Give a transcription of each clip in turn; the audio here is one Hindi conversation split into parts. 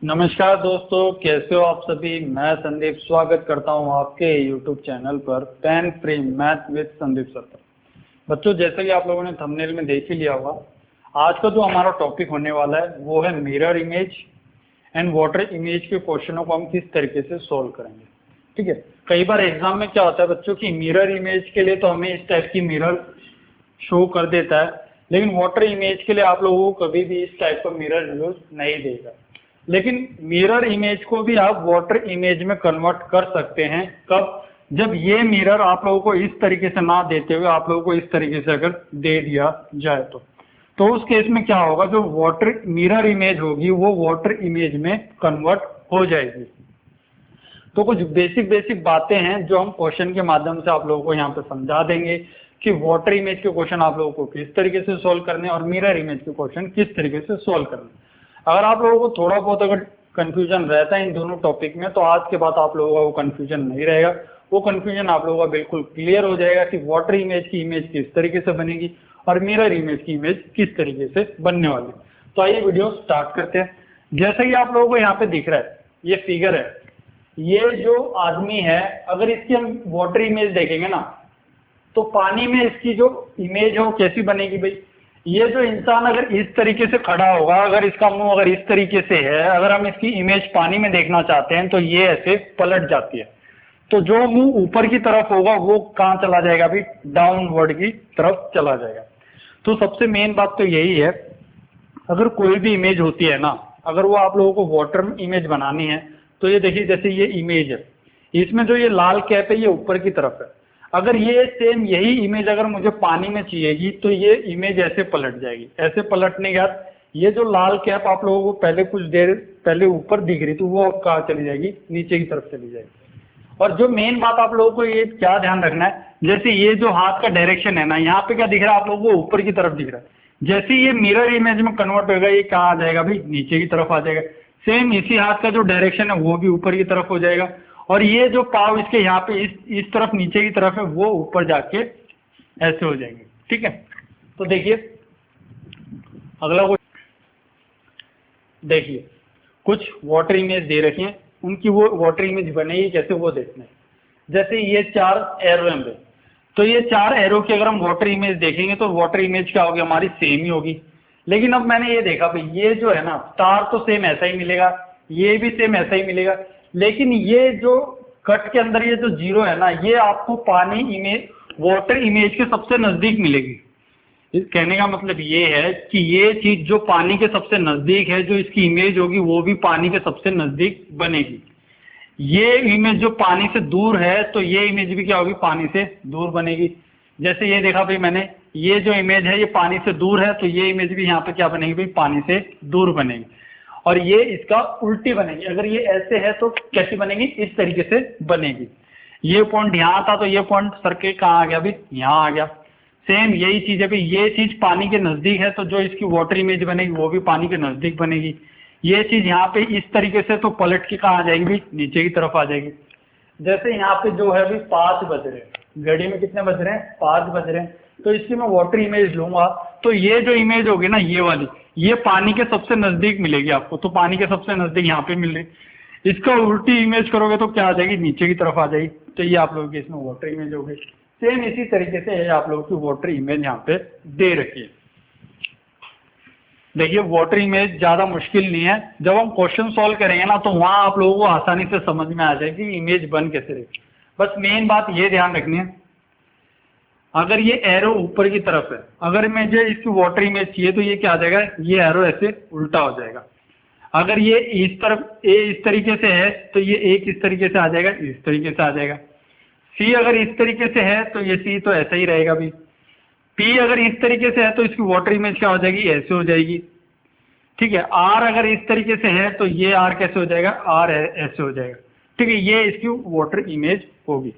नमस्कार दोस्तों, कैसे हो आप सभी। मैं संदीप स्वागत करता हूं आपके YouTube चैनल पर pain free math with Sandeep sir पर। बच्चों, जैसे कि आप लोगों ने थंबनेल में देख ही लिया होगा, आज का जो हमारा टॉपिक होने वाला है वो है mirror image and water image के क्वेश्चनों को हम किस तरीके से सोल्व करेंगे। ठीक है, कई बार एग्जाम में क्या होता है बच्चों की मिरर इमेज के लिए तो हमें इस टाइप की मिरर शो कर देता है, लेकिन वाटर इमेज के लिए आप लोगों को कभी भी इस टाइप का मिरर यूज नहीं देगा। लेकिन मिरर इमेज को भी आप वाटर इमेज में कन्वर्ट कर सकते हैं। कब? जब ये मिरर आप लोगों को इस तरीके से ना देते हुए आप लोगों को इस तरीके से अगर दे दिया जाए तो उस केस में क्या होगा, जो वाटर मिरर इमेज होगी वो वाटर इमेज में कन्वर्ट हो जाएगी। तो कुछ बेसिक बातें हैं जो हम क्वेश्चन के माध्यम से आप लोगों को यहाँ पे समझा देंगे कि वाटर इमेज के क्वेश्चन आप लोगों को किस तरीके से सोल्व करने और मिरर इमेज के क्वेश्चन किस तरीके से सोल्व करने। अगर आप लोगों को थोड़ा बहुत अगर कंफ्यूजन रहता है इन दोनों टॉपिक में, तो आज के बाद आप लोगों का वो कंफ्यूजन नहीं रहेगा। वो कंफ्यूजन आप लोगों का बिल्कुल क्लियर हो जाएगा कि वाटर इमेज की इमेज किस तरीके से बनेगी और मिरर इमेज की इमेज किस तरीके से बनने वाली। तो आइए वीडियो स्टार्ट करते हैं। जैसा कि आप लोगों को यहाँ पे दिख रहा है, ये फिगर है, ये जो आदमी है, अगर इसकी हम वाटर इमेज देखेंगे ना तो पानी में इसकी जो इमेज है वो कैसी बनेगी भाई। ये जो इंसान अगर इस तरीके से खड़ा होगा, अगर इसका मुंह अगर इस तरीके से है, अगर हम इसकी इमेज पानी में देखना चाहते हैं तो ये ऐसे पलट जाती है। तो जो मुंह ऊपर की तरफ होगा वो कहाँ चला जाएगा भाई, डाउनवर्ड की तरफ चला जाएगा। तो सबसे मेन बात तो यही है, अगर कोई भी इमेज होती है ना, अगर वो आप लोगों को वाटर इमेज बनानी है तो ये देखिए, जैसे ये इमेज है, इसमें जो ये लाल कैप है ये ऊपर की तरफ है। अगर ये सेम यही इमेज अगर मुझे पानी में चाहिएगी तो ये इमेज ऐसे पलट जाएगी। ऐसे पलटने के बाद ये जो लाल कैप आप लोगों को पहले कुछ देर पहले ऊपर दिख रही थी वो कहाँ चली जाएगी, नीचे की तरफ चली जाएगी। और जो मेन बात आप लोगों को ये क्या ध्यान रखना है, जैसे ये जो हाथ का डायरेक्शन है ना, यहाँ पे क्या दिख रहा है आप लोगों को, ऊपर की तरफ दिख रहा है। जैसे ये मिरर इमेज में कन्वर्ट होगा ये कहाँ आ जाएगा भाई, नीचे की तरफ आ जाएगा। सेम इसी हाथ का जो डायरेक्शन है वो भी ऊपर की तरफ हो जाएगा। और ये जो पाव इसके यहाँ पे इस तरफ नीचे की तरफ है वो ऊपर जाके ऐसे हो जाएंगे। ठीक है, तो देखिए अगला कुछ देखिए, कुछ वाटर इमेज दे रखी है, उनकी वो वाटर इमेज बनेगी कैसे वो देखना है। जैसे ये 4 एरो हैं, तो ये 4 एरो की अगर हम वाटर इमेज देखेंगे तो वाटर इमेज क्या होगी, हमारी सेम ही होगी। लेकिन अब मैंने ये देखा भाई, ये जो है ना स्टार तो सेम ऐसा ही मिलेगा, ये भी सेम ऐसा ही मिलेगा, लेकिन ये जो कट के अंदर ये जो जीरो है ना, ये आपको पानी इमेज वाटर इमेज के सबसे नजदीक मिलेगी। इस कहने का मतलब ये है कि ये चीज जो पानी के सबसे नजदीक है, जो इसकी इमेज होगी वो भी पानी के सबसे नजदीक बनेगी। ये इमेज जो पानी से दूर है तो ये इमेज भी क्या होगी, पानी से दूर बनेगी। जैसे ये देखा भाई मैंने, ये जो इमेज है ये पानी से दूर है, तो ये इमेज भी यहाँ पे क्या बनेगी भाई, पानी से दूर बनेगी। और ये इसका उल्टी बनेगी, अगर ये ऐसे है तो कैसी बनेगी, इस तरीके से बनेगी। ये पॉइंट यहाँ था तो ये पॉइंट सर के कहाँ आ गया भाई, यहाँ आ गया। सेम यही चीज है भाई, ये चीज पानी के नजदीक है तो जो इसकी वाटर इमेज बनेगी वो भी पानी के नजदीक बनेगी। ये चीज यहाँ पे इस तरीके से तो पलट के कहाँ आ जाएगी भाई, नीचे की तरफ आ जाएगी। जैसे यहाँ पे जो है भाई 5 बज रहे हैं, घड़ी में कितने बज रहे हैं, 5 बज रहे हैं, तो इसकी मैं वाटर इमेज लूंगा तो ये जो इमेज होगी ना ये वाली, ये पानी के सबसे नजदीक मिलेगी आपको, तो पानी के सबसे नजदीक यहाँ पे मिल रही। इसका उल्टी इमेज करोगे तो क्या आ जाएगी, नीचे की तरफ आ जाएगी। तो ये आप लोगों की इसमें वाटर इमेज हो गई। सेम इसी तरीके से ये आप लोगों की वाटर इमेज यहाँ पे दे रखी है। देखिए वाटर इमेज ज्यादा मुश्किल नहीं है, जब हम क्वेश्चन सॉल्व करेंगे ना तो वहां आप लोगों को आसानी से समझ में आ जाएगी इमेज बन कैसे रही। बस मेन बात ये ध्यान रखनी है, अगर ये एरो ऊपर की तरफ है, अगर मुझे इसकी वाटर इमेज चाहिए तो ये क्या आ जाएगा, ये एरो ऐसे उल्टा हो जाएगा। अगर ये इस तरफ ए इस तरीके से है तो ये ए किस तरीके से आ जाएगा, इस तरीके से आ जाएगा। सी अगर इस तरीके से है तो ये सी तो ऐसा ही रहेगा भी। पी अगर इस तरीके से है तो इसकी वाटर इमेज क्या हो जाएगी, ऐसे हो जाएगी। ठीक है, आर अगर इस तरीके से है तो ये आर कैसे हो जाएगा, आर ऐसे हो जाएगा। ठीक है, ये इसकी वाटर इमेज होगी।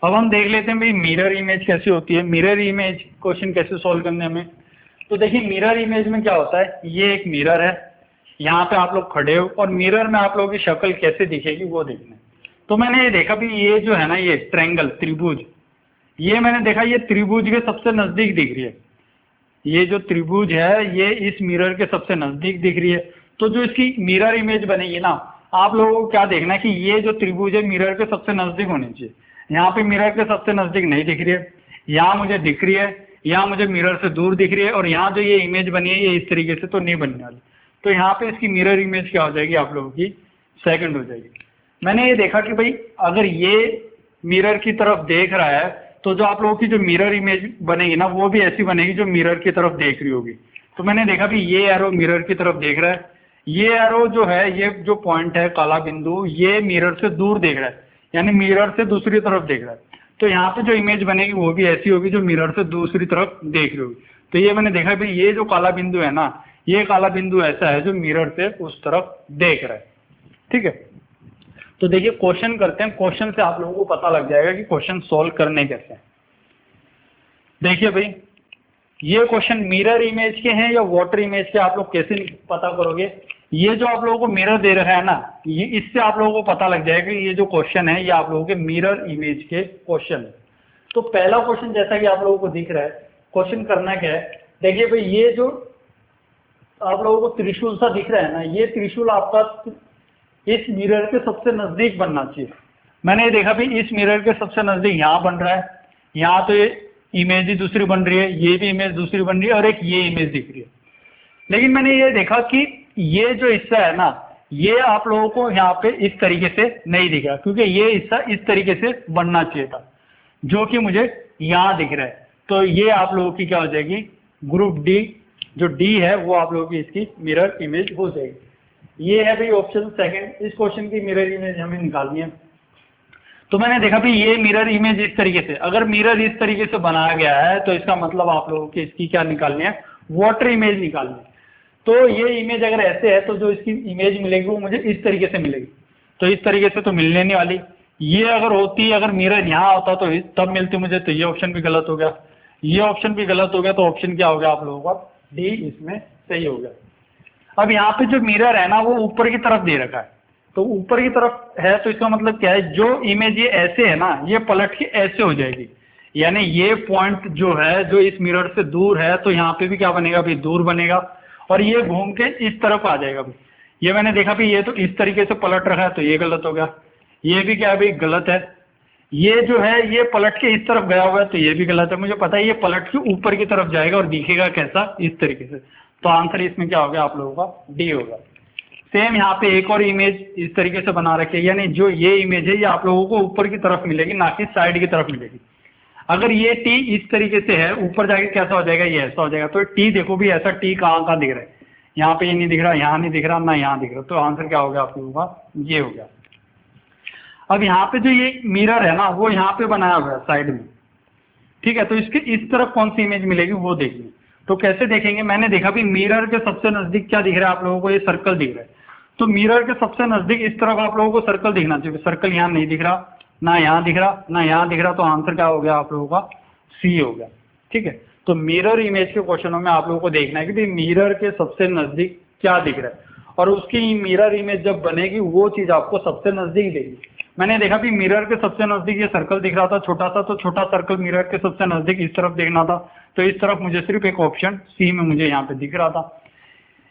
अब हम देख लेते हैं भाई मिरर इमेज कैसी होती है, मिरर इमेज क्वेश्चन कैसे सॉल्व करने हमें। तो देखिए मिरर इमेज में क्या होता है, ये एक मिरर है, यहाँ पे आप लोग खड़े हो और मिरर में आप लोगों की शक्ल कैसे दिखेगी वो देखना है। तो मैंने ये देखा भी, ये जो है ना ये ट्रायंगल त्रिभुज, ये मैंने देखा ये त्रिभुज के सबसे नजदीक दिख रही है। ये जो त्रिभुज है ये इस मिरर के सबसे नजदीक दिख रही है। तो जो इसकी मिरर इमेज बनेगी ना, आप लोगों को क्या देखना है कि ये जो त्रिभुज है मिरर के सबसे नजदीक होनी चाहिए। यहाँ पे मिरर के सबसे नजदीक नहीं दिख रही है, यहाँ मुझे दिख रही है, यहाँ मुझे मिरर से दूर दिख रही है, और यहाँ जो ये इमेज बनी है ये इस तरीके से तो नहीं बनने वाली। तो यहाँ पे इसकी मिरर इमेज क्या हो जाएगी आप लोगों की, सेकंड हो जाएगी। मैंने ये देखा कि भाई अगर ये मिरर की तरफ देख रहा है तो जो आप लोगों की जो मिरर इमेज बनेगी ना वो भी ऐसी बनेगी जो मिरर की तरफ देख रही होगी। तो मैंने देखा भी ये एरो मिरर की तरफ देख रहा है, ये एरो जो है, ये जो पॉइंट है काला बिंदु, ये मिरर से दूर देख रहा है, यानी मिरर से दूसरी तरफ देख रहा है। तो यहाँ पे जो इमेज बनेगी वो भी ऐसी होगी जो मिरर से दूसरी तरफ देख रही होगी। तो ये मैंने देखा भाई ये जो काला बिंदु है ना, ये काला बिंदु ऐसा है जो मिरर से उस तरफ देख रहा है। ठीक है, तो देखिए क्वेश्चन करते हैं, क्वेश्चन से आप लोगों को पता लग जाएगा कि क्वेश्चन सोल्व करने कैसे हैं। देखिए भाई ये क्वेश्चन मिरर इमेज के हैं या वाटर इमेज के, आप लोग कैसे पता करोगे? ये जो आप लोगों को मिरर दे रखा है ना, ये इससे आप लोगों को पता लग जाएगा कि ये जो क्वेश्चन है ये आप लोगों के मिरर इमेज के क्वेश्चन है। तो पहला क्वेश्चन जैसा कि आप लोगों को दिख रहा है, क्वेश्चन करना क्या है, देखिए भाई ये जो आप लोगों को त्रिशूल सा दिख रहा है ना, ये त्रिशूल आपका इस मिरर के सबसे नजदीक बनना चाहिए। मैंने ये देखा भाई इस मिरर के सबसे नजदीक यहाँ बन रहा है, यहाँ तो ये इमेज ही दूसरी बन रही है, ये भी इमेज दूसरी बन रही है, और एक ये इमेज दिख रही है। लेकिन मैंने ये देखा कि ये जो हिस्सा है ना, ये आप लोगों को यहाँ पे इस तरीके से नहीं दिखा, क्योंकि ये हिस्सा इस तरीके से बनना चाहिए था, जो कि मुझे यहाँ दिख रहा है। तो ये आप लोगों की क्या हो जाएगी, ग्रुप डी, जो डी है वो आप लोगों की इसकी मिरर इमेज हो जाएगी। ये है भाई ऑप्शन सेकंड, इस क्वेश्चन की मिरर इमेज हमें निकालनी है। तो मैंने देखा भाई ये मिरर इमेज इस तरीके से, अगर मिरर इस तरीके से बनाया गया है तो इसका मतलब आप लोगों की इसकी क्या निकालनी है, वाटर इमेज निकालनी है। तो ये इमेज अगर ऐसे है तो जो इसकी इमेज मिलेगी वो मुझे इस तरीके से मिलेगी, तो इस तरीके से तो मिलने नहीं वाली। ये अगर होती, अगर मिरर यहाँ होता तो तब मिलती मुझे, तो ये ऑप्शन भी गलत हो गया, ये ऑप्शन भी गलत हो गया। तो ऑप्शन क्या हो गया आप लोगों का, डी इसमें सही हो गया। अब यहाँ पे जो मिरर है ना वो ऊपर की तरफ दे रखा है, तो ऊपर की तरफ है तो इसका मतलब क्या है, जो इमेज ये ऐसे है ना ये पलट के ऐसे हो जाएगी, यानी ये पॉइंट जो है जो इस मिरर से दूर है, तो यहाँ पे भी क्या बनेगा भाई, दूर बनेगा, और ये घूम के इस तरफ आ जाएगा भाई। ये मैंने देखा भाई ये तो इस तरीके से पलट रखा है, तो ये गलत हो गया, ये भी क्या है भाई गलत है। ये जो है ये पलट के इस तरफ गया हुआ है, तो ये भी गलत है। मुझे पता है ये पलट के ऊपर की तरफ जाएगा और दिखेगा कैसा, इस तरीके से। तो आंसर इसमें क्या हो गया आप लोगों का, डी होगा। सेम यहाँ पे एक और इमेज इस तरीके से बना रखी है, यानी जो ये इमेज है ये आप लोगों को ऊपर की तरफ मिलेगी, ना कि साइड की तरफ मिलेगी। अगर ये टी इस तरीके से है, ऊपर जाके कैसा हो जाएगा, ये ऐसा हो जाएगा। तो टी देखो भी ऐसा टी कहाँ कहाँ दिख रहा है, यहाँ पे ये नहीं दिख रहा, यहाँ नहीं दिख रहा, ना यहाँ दिख रहा। तो आंसर क्या हो गया आप लोगों का, ये हो गया। अब यहाँ पे जो ये मिरर है ना वो यहाँ पे बनाया हुआ है साइड में, ठीक है। तो इसके इस तरफ कौन सी इमेज मिलेगी वो देखिए। तो कैसे देखेंगे, मैंने देखा भी मिरर के सबसे नजदीक क्या दिख रहा है आप लोगों को, ये सर्कल दिख रहा है। तो मिरर के सबसे नजदीक इस तरफ आप लोगों को सर्कल दिखना चाहिए। सर्कल यहाँ नहीं दिख रहा, ना यहाँ दिख रहा, ना यहाँ दिख रहा। तो आंसर क्या हो गया आप लोगों का, सी हो गया, ठीक है। तो मिरर इमेज के क्वेश्चनों में आप लोगों को देखना है कि भाई मिरर के सबसे नजदीक क्या दिख रहा है, और उसकी मिरर इमेज जब बनेगी वो चीज आपको सबसे नजदीक देगी। मैंने देखा भी मिरर के सबसे नजदीक ये सर्कल दिख रहा था छोटा सा, तो छोटा सर्कल मिरर के सबसे नजदीक इस तरफ देखना था। तो इस तरफ मुझे सिर्फ एक ऑप्शन सी में मुझे यहाँ पे दिख रहा था।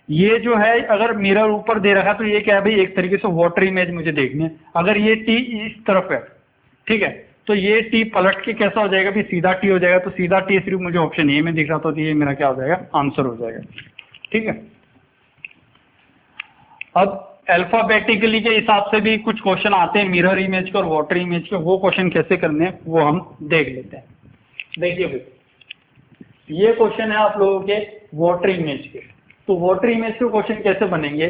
ये जो है अगर मिरर ऊपर दे रखा तो ये क्या है भाई, एक तरीके से वाटर इमेज मुझे देखनी है। अगर ये टी इस तरफ है, ठीक है, तो ये टी पलट के कैसा हो जाएगा भी, सीधा टी हो जाएगा। तो सीधा टी सिर्फ मुझे ऑप्शन ए में दिख रहा था, तो ये मेरा क्या हो जाएगा, आंसर हो जाएगा, ठीक है। अब अल्फाबेटिकली के हिसाब से भी कुछ क्वेश्चन आते हैं मिरर इमेज के और वाटर इमेज के, वो क्वेश्चन कैसे करने हैं वो हम देख लेते हैं। देखिए भाई ये क्वेश्चन है आप लोगों के वाटर इमेज के। तो वाटर इमेज के क्वेश्चन कैसे बनेंगे,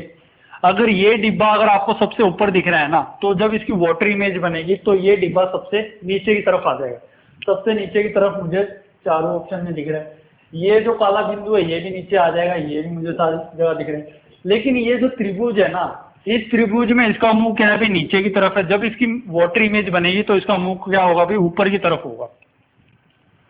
अगर ये डिब्बा अगर आपको सबसे ऊपर दिख रहा है ना, तो जब इसकी वाटर इमेज बनेगी तो ये डिब्बा सबसे नीचे की तरफ आ जाएगा। सबसे नीचे की तरफ मुझे चारों ऑप्शन में दिख रहा है। ये जो काला बिंदु है ये भी नीचे आ जाएगा, ये भी मुझे सारी जगह दिख रहे हैं। लेकिन ये जो त्रिभुज है ना, इस त्रिभुज में इसका मुंह क्या है भाई, नीचे की तरफ है। जब इसकी वाटर इमेज बनेगी तो इसका मुंह क्या होगा भाई, ऊपर की तरफ होगा।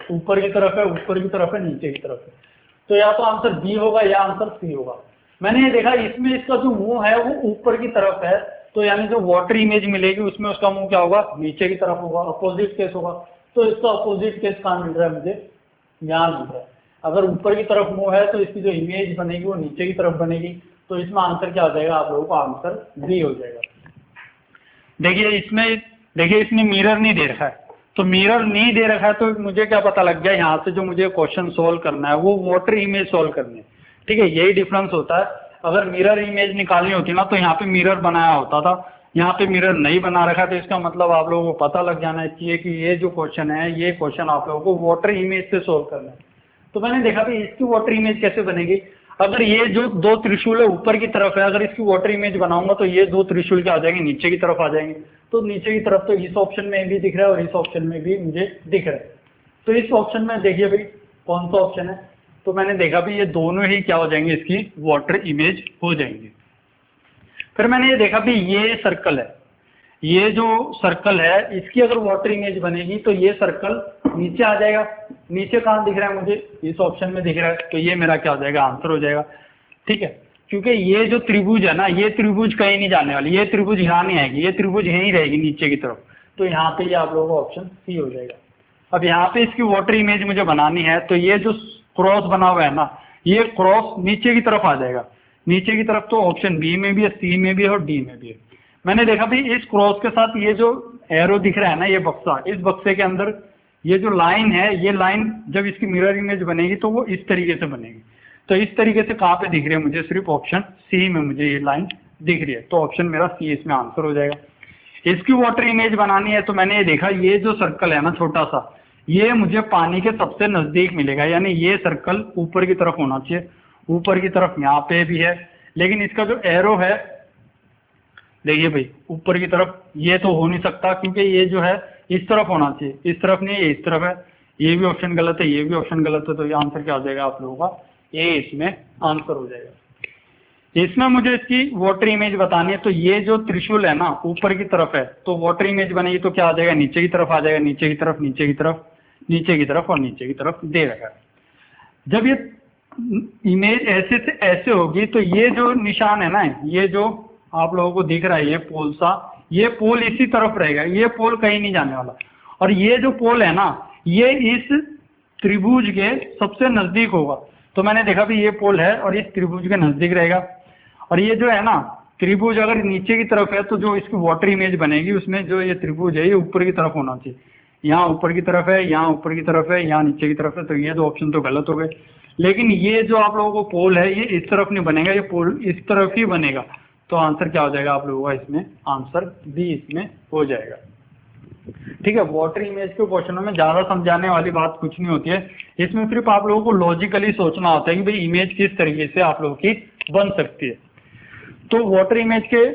ऊपर की तरफ है, ऊपर की तरफ है, नीचे की तरफ है। तो या तो आंसर बी होगा या आंसर सी होगा। मैंने ये देखा इसमें इसका जो मुंह है वो ऊपर की तरफ है, तो यानी जो वाटर इमेज मिलेगी उसमें उसका मुंह क्या होगा, नीचे की तरफ होगा, अपोजिट केस होगा। तो इसका अपोजिट केस कहाँ मिल रहा है मुझे, यहाँ मिल रहा है। अगर ऊपर की तरफ मुंह है तो इसकी जो इमेज बनेगी वो नीचे की तरफ बनेगी। तो इसमें आंसर क्या हो जाएगा आप लोगों को, आंसर बी हो जाएगा। देखिए इसने मिरर नहीं दे रखा है, तो मिरर नहीं दे रखा है तो मुझे क्या पता लग गया, यहाँ से जो मुझे क्वेश्चन सोल्व करना है वो वाटर इमेज सोल्व करनी है। ठीक है, यही डिफरेंस होता है। अगर मिरर इमेज निकालनी होती ना तो यहाँ पे मिरर बनाया होता था, यहाँ पे मिरर नहीं बना रखा, तो इसका मतलब आप लोगों को पता लग जाना चाहिए कि ये जो क्वेश्चन है, ये क्वेश्चन आप लोगों को वाटर इमेज से सोल्व करना है। तो मैंने देखा भी इसकी वाटर इमेज कैसे बनेगी। अगर ये जो दो त्रिशूल है ऊपर की तरफ है, अगर इसकी वाटर इमेज बनाऊंगा तो ये दो त्रिशूल क्या आ जाएंगे, नीचे की तरफ आ जाएंगे। तो नीचे की तरफ तो इस ऑप्शन में भी दिख रहा है और इस ऑप्शन में भी मुझे दिख रहा है। तो इस ऑप्शन में देखिए भाई कौन सा ऑप्शन है, तो मैंने देखा भी ये दोनों ही क्या हो जाएंगे, इसकी वाटर इमेज हो जाएंगे। फिर मैंने ये देखा भी ये सर्कल है, ये जो सर्कल है इसकी अगर वाटर इमेज बनेगी तो ये सर्कल नीचे आ जाएगा। नीचे कहाँ दिख रहा है मुझे, इस ऑप्शन में दिख रहा है, तो ये मेरा क्या हो जाएगा, आंसर हो जाएगा। ठीक है, क्योंकि ये जो त्रिभुज है ना, ये त्रिभुज कहीं नहीं जाने वाली, ये त्रिभुज यहाँ नहीं आएगी, ये त्रिभुज यहीं रहेगी नीचे की तरफ। तो यहाँ पे ये आप लोगों का ऑप्शन सी हो जाएगा। अब यहाँ पे इसकी वाटर इमेज मुझे बनानी है, तो ये जो क्रॉस बना हुआ है ना, ये क्रॉस नीचे की तरफ आ जाएगा, नीचे की तरफ। तो ऑप्शन बी में भी है, सी में भी है और डी में भी है। मैंने देखा भी इस क्रॉस के साथ ये जो एरो दिख रहा है ना, ये बक्सा, इस बक्से के अंदर ये जो लाइन है, ये लाइन जब इसकी मिरर इमेज बनेगी तो वो इस तरीके से बनेगी। तो इस तरीके से कहाँ पे दिख रही है मुझे, सिर्फ ऑप्शन सी में मुझे ये लाइन दिख रही है। तो ऑप्शन मेरा सी इसमें आंसर हो जाएगा। इसकी वाटर इमेज बनानी है तो मैंने ये देखा, ये जो सर्कल है ना छोटा सा, ये मुझे पानी के सबसे नजदीक मिलेगा, यानी ये सर्कल ऊपर की तरफ होना चाहिए। ऊपर की तरफ यहाँ पे भी है, लेकिन इसका जो एरो है देखिए भाई ऊपर की तरफ, ये तो हो नहीं सकता क्योंकि ये जो है इस तरफ होना चाहिए, इस तरफ नहीं, ये इस तरफ है। ये भी ऑप्शन गलत है, ये भी ऑप्शन गलत है। तो ये आंसर क्या हो जाएगा आप लोगों का, ये इसमें आंसर हो जाएगा। इसमें मुझे इसकी वाटर इमेज बतानी है, तो ये जो त्रिशूल है ना ऊपर की तरफ है, तो वाटर इमेज बनेगी तो क्या आ जाएगा, नीचे की तरफ आ जाएगा, नीचे की तरफ, नीचे की तरफ, नीचे की तरफ और नीचे की तरफ दे रखा है। जब ये इमेज ऐसे से ऐसे होगी तो ये जो निशान है ना, ये जो आप लोगों को दिख रहा है ये पोल सा, ये पोल इसी तरफ रहेगा, ये पोल कहीं नहीं जाने वाला। और ये जो पोल है ना, ये इस त्रिभुज के सबसे नजदीक होगा। तो मैंने देखा भी ये पोल है और इस त्रिभुज के नजदीक रहेगा। और ये जो है ना त्रिभुज अगर नीचे की तरफ है तो जो इसकी वाटर इमेज बनेगी उसमें जो ये त्रिभुज है ये ऊपर की तरफ होना चाहिए। यहाँ ऊपर की तरफ है, यहाँ ऊपर की तरफ है, यहाँ नीचे की तरफ है। तो ये दो ऑप्शन तो गलत हो गए। लेकिन ये जो आप लोगों को पोल है ये इस तरफ नहीं बनेगा, ये पोल इस तरफ ही बनेगा। तो आंसर क्या हो जाएगा आप लोगों का, इसमें आंसर बी इसमें हो जाएगा। ठीक है, वाटर इमेज के क्वेश्चनों में ज्यादा समझाने वाली बात कुछ नहीं होती है, इसमें सिर्फ आप लोगों को लॉजिकली सोचना होता है कि भाई इमेज किस तरीके से आप लोगों की बन सकती है। तो वाटर इमेज के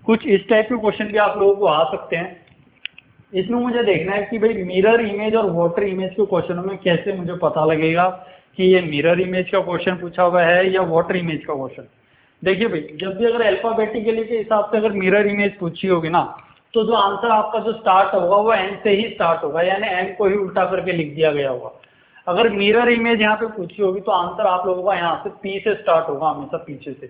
कुछ इस टाइप के क्वेश्चन भी आप लोगों को आ सकते हैं। इसमें मुझे देखना है कि भाई मिरर इमेज और वाटर इमेज के क्वेश्चनों में कैसे मुझे पता लगेगा कि ये मिरर इमेज का क्वेश्चन पूछा हुआ है या वाटर इमेज का क्वेश्चन। देखिए भाई जब भी अगर अल्फाबेटिकली के हिसाब से अगर मिरर इमेज पूछी होगी ना, तो जो आंसर आपका जो स्टार्ट होगा वो एन से ही स्टार्ट होगा, यानी एन को ही उल्टा करके लिख दिया गया होगा। अगर मिरर इमेज यहाँ पे पूछी होगी तो आंसर आप लोगों का यहाँ से पी से स्टार्ट होगा, हमेशा पीछे से।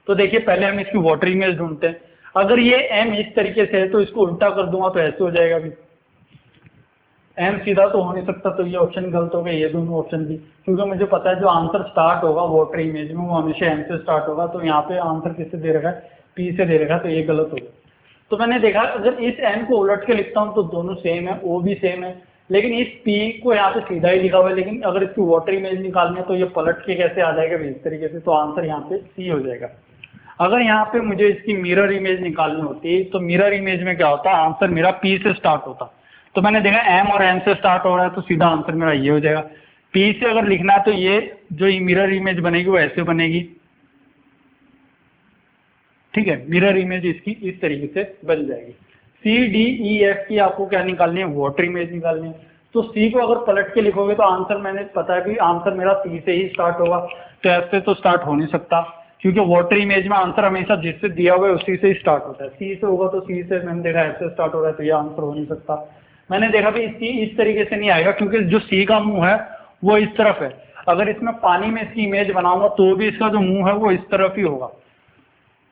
तो देखिए पहले हम इसकी वाटर इमेज ढूंढते हैं। अगर ये एम इस तरीके से है तो इसको उल्टा कर दूंगा तो ऐसे हो जाएगा। भी एम सीधा तो हो नहीं सकता, तो ये ऑप्शन गलत हो गए, ये दोनों ऑप्शन भी, क्योंकि मुझे पता है जो आंसर स्टार्ट होगा वाटर इमेज में वो हमेशा एम से स्टार्ट होगा। तो यहाँ पे आंसर किससे दे रखा है, पी से दे रखा है, तो ये गलत हो गया। तो मैंने देखा अगर इस एम को उलट के लिखता हूँ तो दोनों सेम है, ओ भी सेम है, लेकिन इस पी को यहाँ पे सीधा ही लिखा हुआ है। लेकिन अगर इसकी वाटर इमेज निकालनी है तो ये पलट के कैसे आ जाएगा इस तरीके से, तो आंसर यहाँ पे सी हो जाएगा। अगर यहाँ पे मुझे इसकी मिरर इमेज निकालनी होती तो मिरर इमेज में क्या होता, आंसर मेरा पी से स्टार्ट होता। तो मैंने देखा एम और एम से स्टार्ट हो रहा है तो सीधा आंसर मेरा ये हो जाएगा। पी से अगर लिखना है तो ये जो मिरर इमेज बनेगी वो ऐसे बनेगी। ठीक है, मिरर इमेज इसकी इस तरीके से बन जाएगी। सी डी ई एफ की आपको क्या निकालनी है, वाटर इमेज निकालनी है। तो सी को अगर पलट के लिखोगे तो आंसर मैंने पता है कि आंसर मेरा सी से ही स्टार्ट होगा, तो एफ से तो स्टार्ट हो नहीं सकता, क्योंकि वाटर इमेज में आंसर हमेशा जिससे दिया हुआ है उसी से ही स्टार्ट होता है। सी से होगा तो सी से, मैंने देखा एफ से स्टार्ट हो रहा है तो ये आंसर हो नहीं सकता। मैंने देखा भी सी इस तरीके से नहीं आएगा, क्योंकि जो सी का मुंह है वो इस तरफ है। अगर इसमें पानी में इसकी इमेज बनाऊंगा तो भी इसका जो मुंह है वो इस तरफ ही होगा।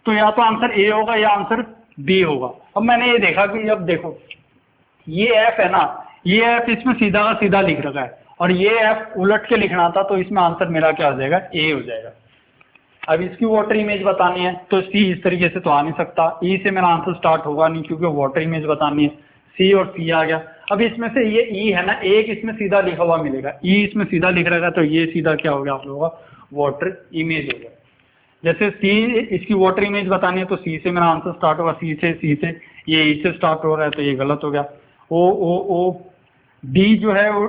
तो या तो आंसर ए होगा या आंसर बी होगा। अब मैंने ये देखा कि अब देखो ये एफ है ना, ये एफ इसमें सीधा का सीधा लिख रखा है और ये एफ उलट के लिखना था, तो इसमें आंसर मेरा क्या हो जाएगा, ए हो जाएगा। अब इसकी वाटर इमेज बतानी है तो सी इस तरीके से तो आ नहीं सकता, ई से मेरा आंसर स्टार्ट होगा नहीं क्योंकि वाटर इमेज बतानी है, सी और सी आ गया। अब इसमें से ये ई है ना, एक इसमें सीधा लिखा हुआ मिलेगा, ई इसमें सीधा लिख रहेगा तो ये सीधा क्या हो गया आप लोगों का वाटर इमेज हो गया। जैसे सी इसकी वाटर इमेज बतानी है तो सी से मेरा आंसर स्टार्ट होगा, सी से, ये ई से स्टार्ट हो रहा है तो ये गलत हो गया। ओ डी जो है वो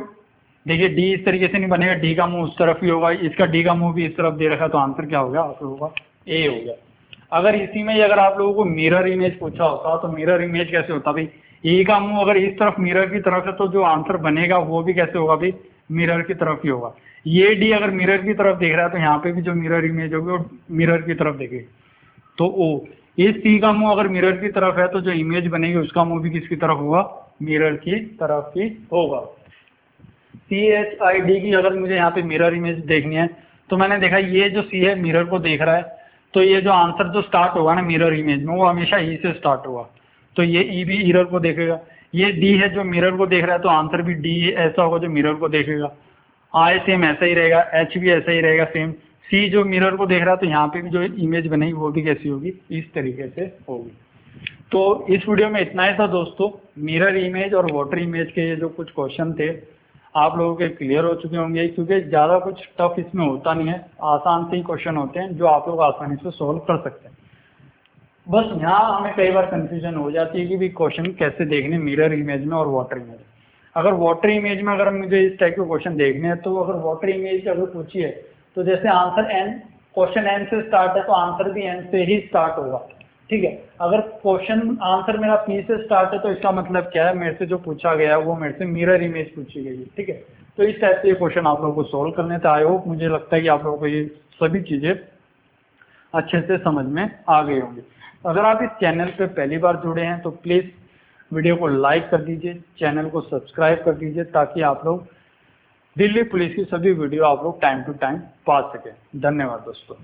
देखिए डी इस तरीके से नहीं बनेगा, डी का मुंह उस तरफ ही होगा, इसका डी का मुंह भी इस तरफ दे रखा है तो आंसर क्या हो गया आप लोगों का ए हो गया। अगर इसी में अगर आप लोगों को मिरर इमेज पूछा होता तो मिरर इमेज कैसे होता भाई, ए का मुंह अगर इस तरफ मिरर की तरफ है तो जो आंसर बनेगा वो भी कैसे होगा भाई, मिरर की तरफ ही होगा। ये डी अगर मिरर की तरफ देख रहा है तो यहाँ पे भी जो मिरर इमेज होगी वो मिरर की तरफ देखेगी। तो ओ इस सी का मुंह अगर मिरर की तरफ है तो जो इमेज बनेगी उसका मुंह भी किसकी तरफ होगा, मिरर की तरफ ही होगा। CHID की अगर मुझे यहाँ पे मिरर इमेज देखनी है तो मैंने देखा ये जो सी है मिरर को देख रहा है तो ये जो आंसर जो स्टार्ट होगा ना मिरर इमेज में वो हमेशा ई से स्टार्ट होगा, तो ये ई भी मिरर को देखेगा। ये डी है जो मिरर को देख रहा है तो आंसर भी डी ऐसा होगा जो मिरर को देखेगा। आई सेम ऐसा ही रहेगा, एच भी ऐसा ही रहेगा सेम। सी जो मिरर को देख रहा है तो यहाँ पे भी जो इमेज बनेगी वो भी कैसी होगी, इस तरीके से होगी। तो इस वीडियो में इतना ही था दोस्तों, मिरर इमेज और वाटर इमेज के ये जो कुछ क्वेश्चन थे आप लोगों के क्लियर हो चुके होंगे, क्योंकि ज़्यादा कुछ टफ इसमें होता नहीं है, आसान से ही क्वेश्चन होते हैं जो आप लोग आसानी से सॉल्व कर सकते हैं। बस यहाँ हमें कई बार कंफ्यूजन हो जाती है कि भी क्वेश्चन कैसे देखने मिरर इमेज में और वाटर इमेज। अगर वाटर इमेज में अगर मुझे इस टाइप के क्वेश्चन देखने हैं तो अगर वाटर इमेज अगर पूछी है तो जैसे आंसर एन, क्वेश्चन एन से स्टार्ट है तो आंसर भी एन से ही स्टार्ट होगा, ठीक है। अगर क्वेश्चन आंसर मेरा पी से स्टार्ट है तो इसका मतलब क्या है, मेरे से जो पूछा गया है वो मेरे से मिरर इमेज पूछी गई है, ठीक है। तो इस टाइप से ये क्वेश्चन आप लोगों को सोल्व करने थे। आई होप, मुझे लगता है कि आप लोगों को ये सभी चीज़ें अच्छे से समझ में आ गई होंगी। अगर आप इस चैनल पे पहली बार जुड़े हैं तो प्लीज़ वीडियो को लाइक कर दीजिए, चैनल को सब्सक्राइब कर दीजिए ताकि आप लोग दिल्ली पुलिस की सभी वीडियो आप लोग टाइम टू टाइम पा सकें। धन्यवाद दोस्तों।